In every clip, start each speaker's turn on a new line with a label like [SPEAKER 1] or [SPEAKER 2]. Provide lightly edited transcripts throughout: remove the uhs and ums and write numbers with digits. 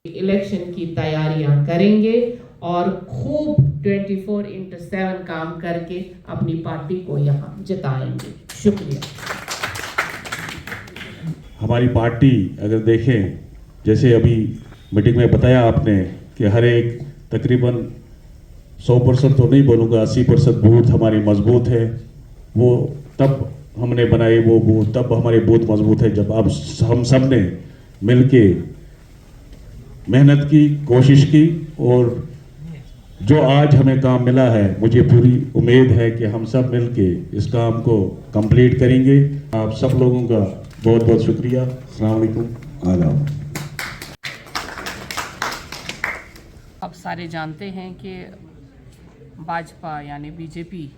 [SPEAKER 1] Election की तैयारियां करेंगे और खूब 24/7 काम करके अपनी पार्टी को यहाँ जिताएंगे। शुक्रिया।
[SPEAKER 2] हमारी पार्टी अगर देखें, जैसे अभी मीटिंग में बताया आपने कि हर एक तकरीबन 100% तो नहीं बोलूँगा, 80% बूथ हमारी मजबूत है। वो तब हमने बनाए, वो बूथ तब हमारे बूथ मजबूत है जब अब हम सब ने मिल के मेहनत की, कोशिश की, और जो आज हमें काम मिला है, मुझे पूरी उम्मीद है कि हम सब मिल के इस काम को कंप्लीट करेंगे। आप सब लोगों का बहुत बहुत शुक्रिया। अस्सलाम वालेकुम। आदाब।
[SPEAKER 1] आप सारे जानते हैं कि भाजपा यानी बीजेपी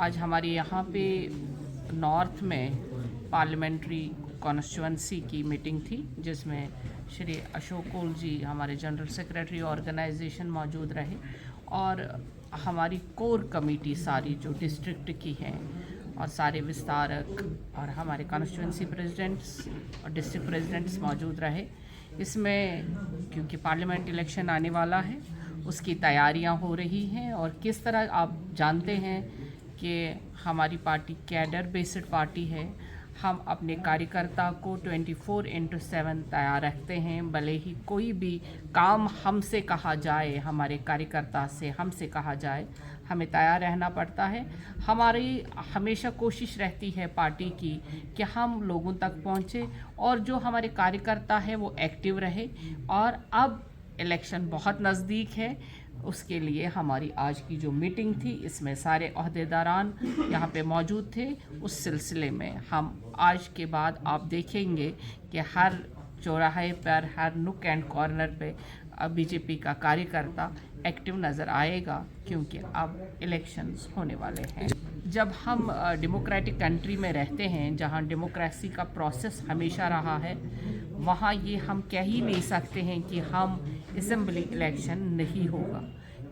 [SPEAKER 1] आज हमारे यहाँ पे नॉर्थ में पार्लियामेंट्री कॉन्स्टिट्यूंसी की मीटिंग थी, जिसमें श्री अशोक कौल जी हमारे जनरल सेक्रेटरी ऑर्गेनाइजेशन मौजूद रहे और हमारी कोर कमेटी सारी जो डिस्ट्रिक्ट की हैं और सारे विस्तारक और हमारे कॉन्स्टिट्यूंसी प्रेसिडेंट्स और डिस्ट्रिक्ट प्रेसिडेंट्स मौजूद रहे। इसमें क्योंकि पार्लियामेंट इलेक्शन आने वाला है, उसकी तैयारियां हो रही हैं और किस तरह आप जानते हैं कि हमारी पार्टी कैडर बेस्ड पार्टी है। हम अपने कार्यकर्ता को 24/7 तैयार रखते हैं। भले ही कोई भी काम हमसे कहा जाए, हमारे कार्यकर्ता से हमसे कहा जाए, हमें तैयार रहना पड़ता है। हमारी हमेशा कोशिश रहती है पार्टी की कि हम लोगों तक पहुँचे और जो हमारे कार्यकर्ता है वो एक्टिव रहे। और अब इलेक्शन बहुत नज़दीक है, उसके लिए हमारी आज की जो मीटिंग थी, इसमें सारे अहदेदारान यहाँ पे मौजूद थे। उस सिलसिले में हम आज के बाद आप देखेंगे कि हर चौराहे पर, हर नुक एंड कॉर्नर पे बीजेपी का कार्यकर्ता एक्टिव नज़र आएगा, क्योंकि अब इलेक्शंस होने वाले हैं। जब हम डेमोक्रेटिक कंट्री में रहते हैं, जहाँ डेमोक्रेसी का प्रोसेस हमेशा रहा है, वहाँ ये हम कह ही नहीं सकते हैं कि हम असेंबली इलेक्शन नहीं होगा,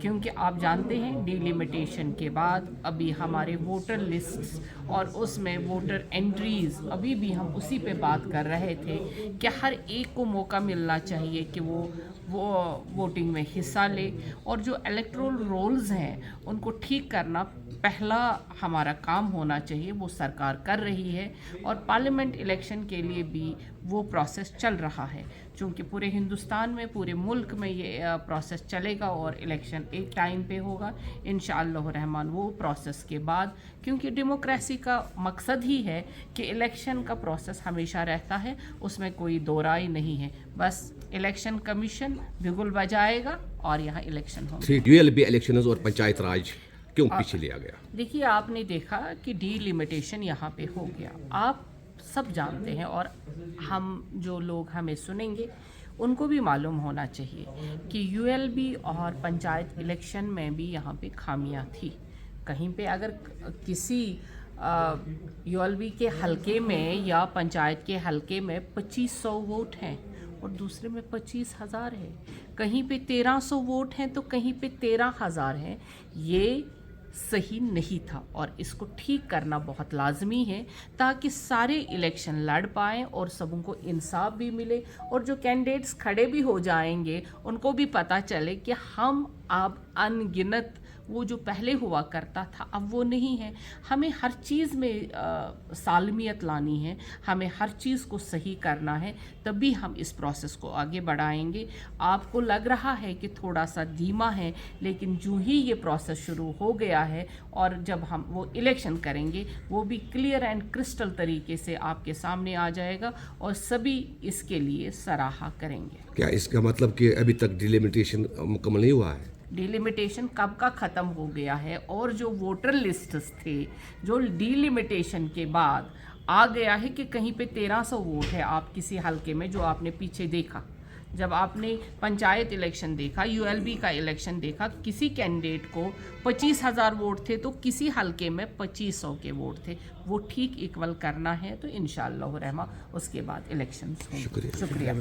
[SPEAKER 1] क्योंकि आप जानते हैं डिलिमिटेशन के बाद अभी हमारे वोटर लिस्ट्स और उसमें वोटर एंट्रीज़, अभी भी हम उसी पे बात कर रहे थे कि हर एक को मौका मिलना चाहिए कि वो वोटिंग में हिस्सा ले। और जो इलेक्टोरल रोल्स हैं उनको ठीक करना पहला हमारा काम होना चाहिए, वो सरकार कर रही है। और पार्लियामेंट इलेक्शन के लिए भी वो प्रोसेस चल रहा है, क्योंकि पूरे हिंदुस्तान में, पूरे मुल्क में ये प्रोसेस चलेगा और इलेक्शन एक टाइम पे होगा इंशाअल्लाह रहमान। वो प्रोसेस के बाद, क्योंकि डेमोक्रेसी का मकसद ही है कि इलेक्शन का प्रोसेस हमेशा रहता है, उसमें कोई दो राय नहीं है। बस इलेक्शन कमीशन बिगुल बजाएगा और यहाँ इलेक्शन होगा।
[SPEAKER 3] यूएलबी इलेक्शंस और पंचायत राज क्यों पीछे लिया गया?
[SPEAKER 1] देखिए, आपने देखा कि डीलिमिटेशन यहाँ पे हो गया, आप सब जानते हैं, और हम जो लोग हमें सुनेंगे उनको भी मालूम होना चाहिए कि यूएलबी और पंचायत इलेक्शन में भी यहाँ पे खामियां थी। कहीं पे अगर किसी यूएलबी के हलके में या पंचायत के हलके में 2500 वोट हैं और दूसरे में 25,000 है, कहीं पे 1300 वोट हैं तो कहीं पे 13,000 हैं, ये सही नहीं था और इसको ठीक करना बहुत लाजमी है, ताकि सारे इलेक्शन लड़ पाएँ और सबको इंसाफ भी मिले। और जो कैंडिडेट्स खड़े भी हो जाएंगे उनको भी पता चले कि हम अब अनगिनत, वो जो पहले हुआ करता था अब वो नहीं है। हमें हर चीज़ में सालमियत लानी है, हमें हर चीज़ को सही करना है, तभी हम इस प्रोसेस को आगे बढ़ाएंगे। आपको लग रहा है कि थोड़ा सा धीमा है, लेकिन जो ही ये प्रोसेस शुरू हो गया है और जब हम वो इलेक्शन करेंगे, वो भी क्लियर एंड क्रिस्टल तरीके से आपके सामने आ जाएगा और सभी इसके लिए सराहा करेंगे।
[SPEAKER 3] क्या इसका मतलब कि अभी तक डिलिमिटेशन मुकम्मल नहीं हुआ है?
[SPEAKER 1] डिलिमिटेशन कब का ख़त्म हो गया है, और जो वोटर लिस्ट्स थे, जो डिलिमिटेशन के बाद आ गया है कि कहीं पे 1300 वोट है आप किसी हलके में, जो आपने पीछे देखा जब आपने पंचायत इलेक्शन देखा, यूएलबी का इलेक्शन देखा, किसी कैंडिडेट को 25,000 वोट थे तो किसी हलके में 2500 के वोट थे। वो ठीक इक्वल करना है तो इंशाअल्लाह रहमा उसके बाद इलेक्शंस होंगे।
[SPEAKER 3] शुक्रिया।